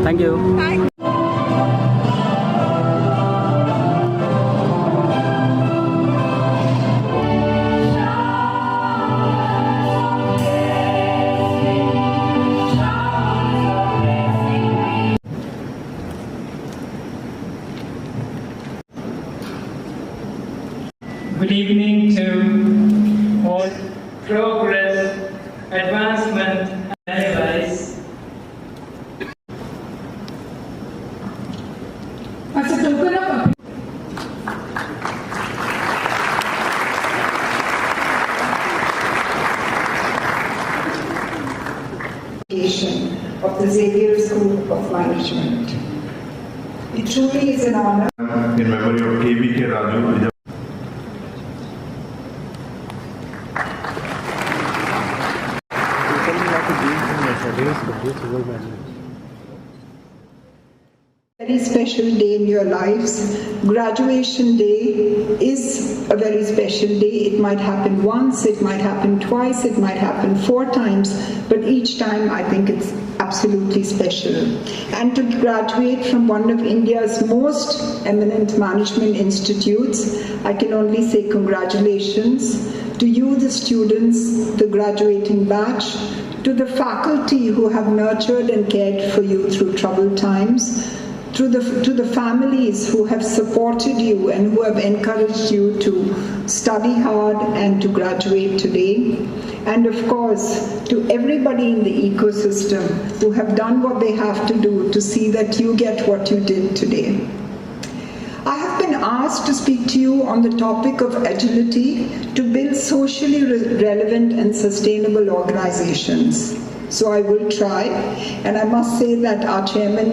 Thank you. Good evening to all. Progress, advancement, and advice. Of the Xavier School of Management. It truly is an honor. In memory of KBK Raju. Very special day in your lives. Graduation day is a very special day. It might happen once, it might happen twice, it might happen 4 times, but each time I think it's absolutely special. And to graduate from one of India's most eminent management institutes, I can only say congratulations to you, the students, the graduating batch, to the faculty who have nurtured and cared for you through troubled times, to the families who have supported you and who have encouraged you to study hard and to graduate today, and of course to everybody in the ecosystem who have done what they have to do to see that you get what you did today. I have been asked to speak to you on the topic of agility to build socially relevant and sustainable organizations. So I will try, and I must say that our chairman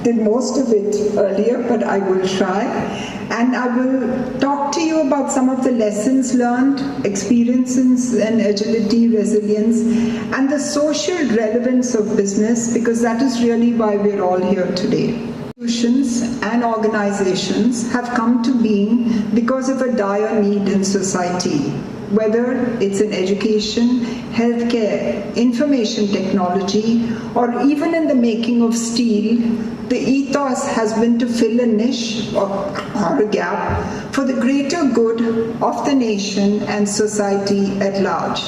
did most of it earlier, but I will try. And I will talk to you about some of the lessons learned, experiences in agility, resilience, and the social relevance of business, because that is really why we're all here today. Institutions and organizations have come to being because of a dire need in society. Whether it's in education, healthcare, information technology, or even in the making of steel, the ethos has been to fill a niche or a gap for the greater good of the nation and society at large.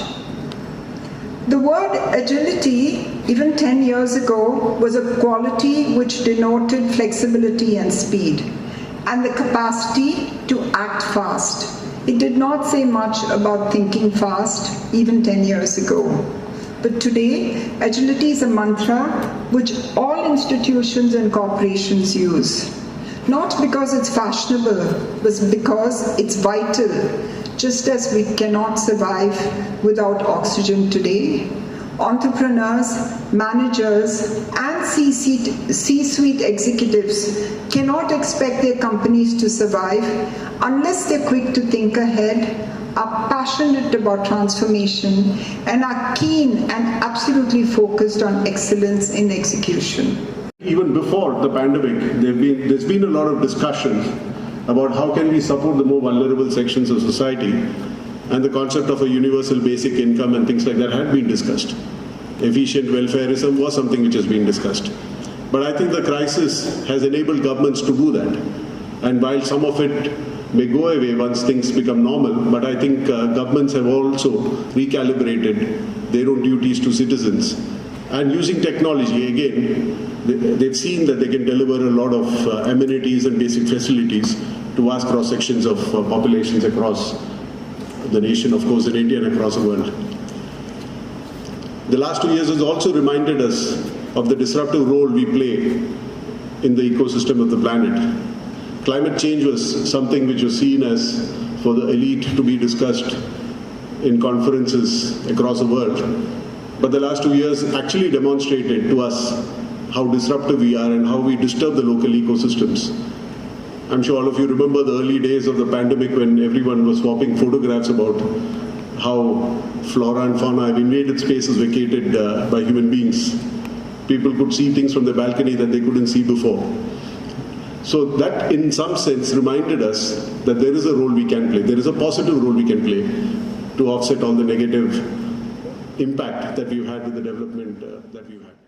The word agility, even 10 years ago, was a quality which denoted flexibility and speed, and the capacity to act fast. It did not say much about thinking fast, even 10 years ago. But today, agility is a mantra which all institutions and corporations use. Not because it's fashionable, but because it's vital. Just as we cannot survive without oxygen today, entrepreneurs, managers, and C-suite executives cannot expect their companies to survive unless they're quick to think ahead, are passionate about transformation, and are keen and absolutely focused on excellence in execution. Even before the pandemic, there's been a lot of discussion about how can we support the more vulnerable sections of society, and the concept of a universal basic income and things like that had been discussed. Efficient welfareism was something which has been discussed. But I think the crisis has enabled governments to do that. And while some of it may go away once things become normal, but I think governments have also recalibrated their own duties to citizens. And using technology, again, they've seen that they can deliver a lot of amenities and basic facilities to vast cross-sections of populations across the nation, of course, in India and across the world. The last 2 years has also reminded us of the disruptive role we play in the ecosystem of the planet. Climate change was something which was seen as for the elite to be discussed in conferences across the world. But the last 2 years actually demonstrated to us how disruptive we are and how we disturb the local ecosystems. I'm sure all of you remember the early days of the pandemic when everyone was swapping photographs about how flora and fauna have invaded spaces vacated by human beings. People could see things from the balcony that they couldn't see before. So that in some sense reminded us that there is a role we can play. There is a positive role we can play to offset all the negative impact that we've had with the development that we've had.